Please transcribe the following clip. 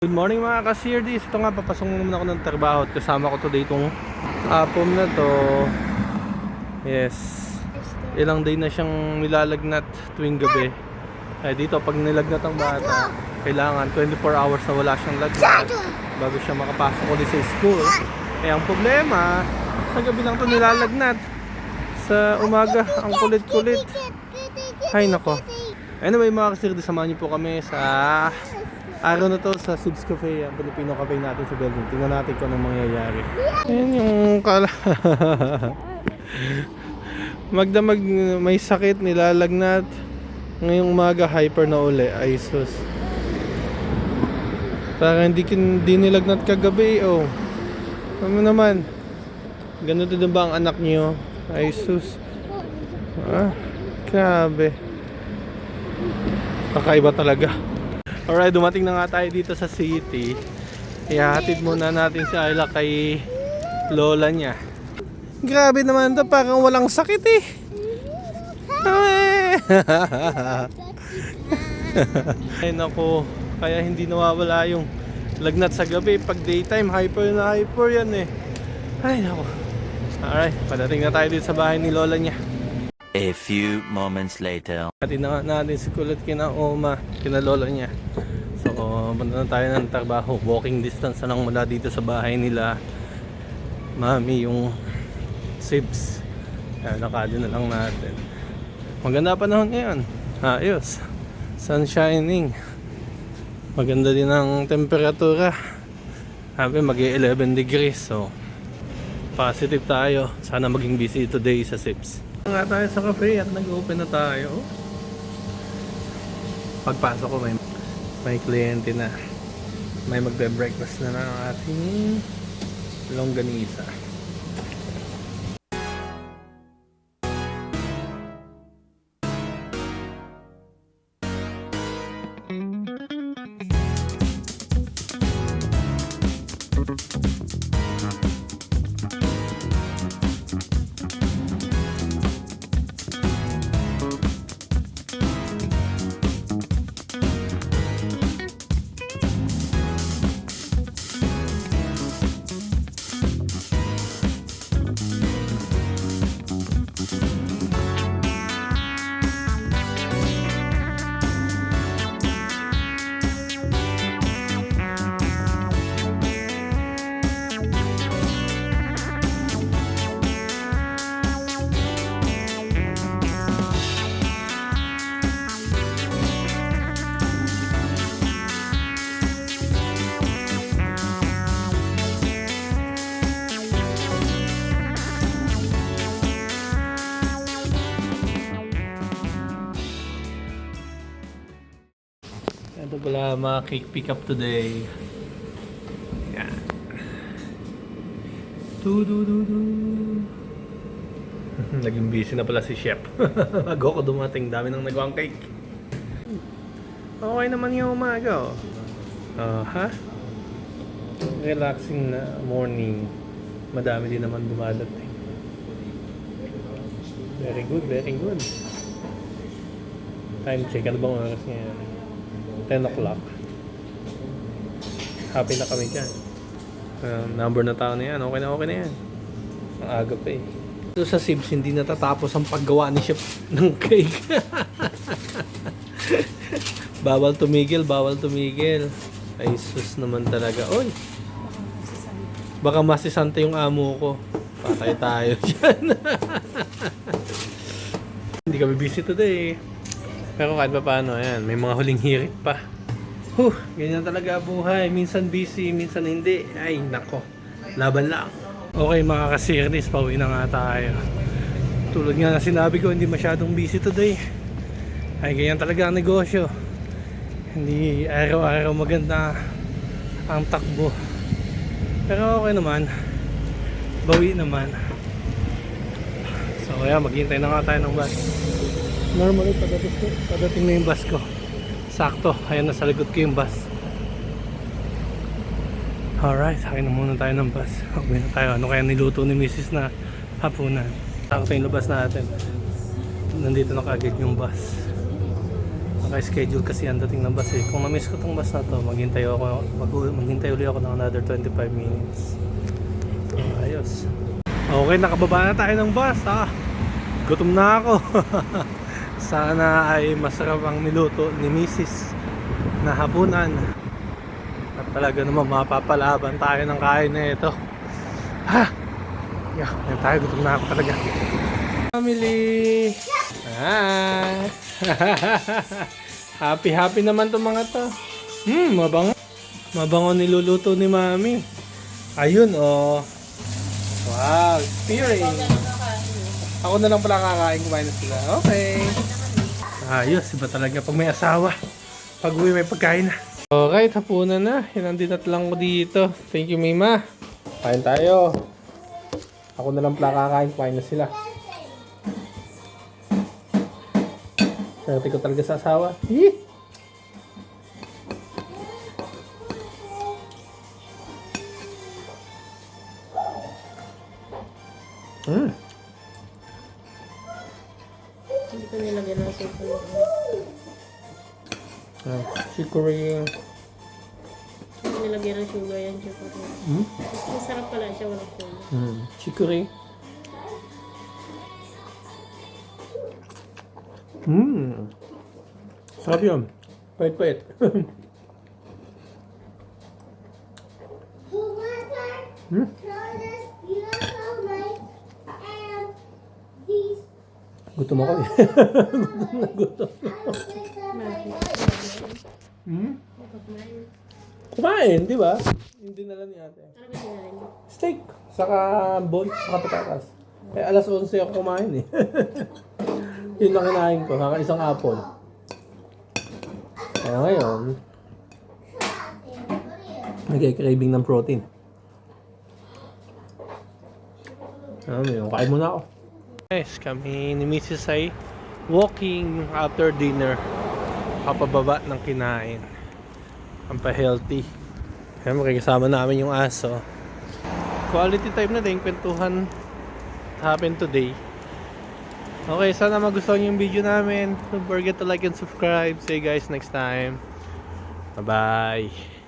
Good morning mga ka-CRDs. Ito nga, papasok naman ako ng trabaho at kasama ko today itong apom na to. Yes, ilang day na siyang nilalagnat tuwing gabi. Dito pag nilagnat ang bata, kailangan 24 hours na wala siyang lagnat bago siya makapasok ulit sa school. Ang problema, sa gabi lang to nilalagnat. Sa umaga, ang kulit-kulit. Hay nako. Anyway mga ka-CRDs, samahan niyo po kami sa araw na to sa Sibs Cafe, ang Filipino cafe natin sa Belgium. Tingnan natin kung anong mangyayari. Ayan yung magdamag, may sakit, nilalagnat. Ngayong umaga, hyper na uli. Ay sus. Parang hindi nilagnat kagabi. Oh. Ano naman? Ganun din ba ang anak niyo? Ay sus. Grabe. Kakaiba talaga. Alright, dumating na nga tayo dito sa city. Ihahatid muna natin si Ayla kay lola niya. Grabe naman to, parang walang sakit eh. Ay naku, kaya hindi nawawala yung lagnat sa gabi. Pag daytime, hyper na hyper yan eh. Ay naku. Alright, padating na tayo dito sa bahay ni lola niya. A few moments later. Atin na natin si kulot kina Oma, kina lola niya. So, punta na tayo ng trabaho. Walking distance na lang mula dito sa bahay nila Mami, yung Sibs. Lakadin na lang natin. Maganda panahon ngayon. Ayos. Sun shining. Maganda din ang temperatura. Sabi mag-11 degrees. So, positive tayo. Sana maging busy today sa Sibs. Nga tayo sa cafe at nag-open na tayo. Pagpasok ko may kliyente na. May magbe-breakfast na ng ating longganisa. Ito pala mga cake pick up today. Yan. Naging busy na pala si chef. Bago ako dumating, dami nang nagawang cake. Okay naman yung umaga oh. Ha? Relaxing na morning. Madami din naman dumadating. Very good, very good. Time check, ano bang oras ngayon? 10 o'clock. Happy na kami dyan. Number na tao na yan. Okay na yan. Ang aga pa eh. Ito sa Sibs, hindi natatapos ang paggawa ni chef ng cake. Bawal tumigil. Ay sus naman talaga. Oy! Baka masisante yung amo ko. Patay tayo dyan. Hindi kami busy today. Pero kahit pa paano, ayan, may mga huling hirit pa. Ganyan talaga buhay. Minsan busy, minsan hindi. Ay, nako. Laban lang. Okay mga ka-CRDs, pauwi na nga tayo. Tulad nga na sinabi ko, hindi masyadong busy today. Ay, ganyan talaga ang negosyo. Hindi araw-araw maganda ang takbo. Pero okay naman. Bawi naman. So, ayan, maghihintay na nga tayo ng bus. Normally pagdating na yung bus ko. Sakto, ayan nasa likod ko yung bus. Alright, akin na muna tayo ng bus. Uwi na tayo. Ano kaya niluto ni Mrs. na hapunan? Sakto yung labas natin. Nandito na kaagad yung bus. Naka-schedule kasi ang dating ng bus eh. Kung na-miss ko tong bus na to, maghintay ulit ako ng another 25 minutes. Ayos. Okay, nakababa na tayo ng bus ha. Gutom na ako. Sana ay masarap ang niluto ni Mrs. na hapunan. At talaga naman mapapalaban tayo ng kain na ito. Ha! Yeah, yan tayo. Gutom na ako talaga. Family! Hi! Happy naman to mga to. Mabango. Mabango niluluto ni Mami. Ayun, oh. Wow, spearing. Ako na lang pala kakain, kumain na sila. Okay. Ayos, iba talaga pag may asawa. Pag uwi may pagkain na. Okay, hapunan na. Hinandinat lang ko dito. Thank you, Mima. Kain tayo. Ako na lang pala kakain, kumain na sila. Swerte ko talaga sa asawa. Yee! Hindi ko nilagyan ng sugar. Chicory. Hindi nilagyan ng sugar yan, chocolate. Masarap pala siya, walang sugar. Chicory. Sarap yun. Pait-pait. Gutom ako eh. Gutom. Kumain, di ba? Hindi na lang ni ate. Ano ba sinarin mo? Steak. Saka boy. Saka patatas. Eh, alas 11 ako kumain eh. Yun na kinain ko. Saka isang apple. Kaya ngayon, nag-craving ng protein. Kain muna ako. Guys, kami ni Mrs. ay walking after dinner. Kapababa ng kinain. Ang pa-healthy. Kaya makikasama namin yung aso. Quality time na din. Kwentuhan happen today. Okay, sana magustuhan yung video namin. Don't forget to like and subscribe. See you guys next time. Bye-bye.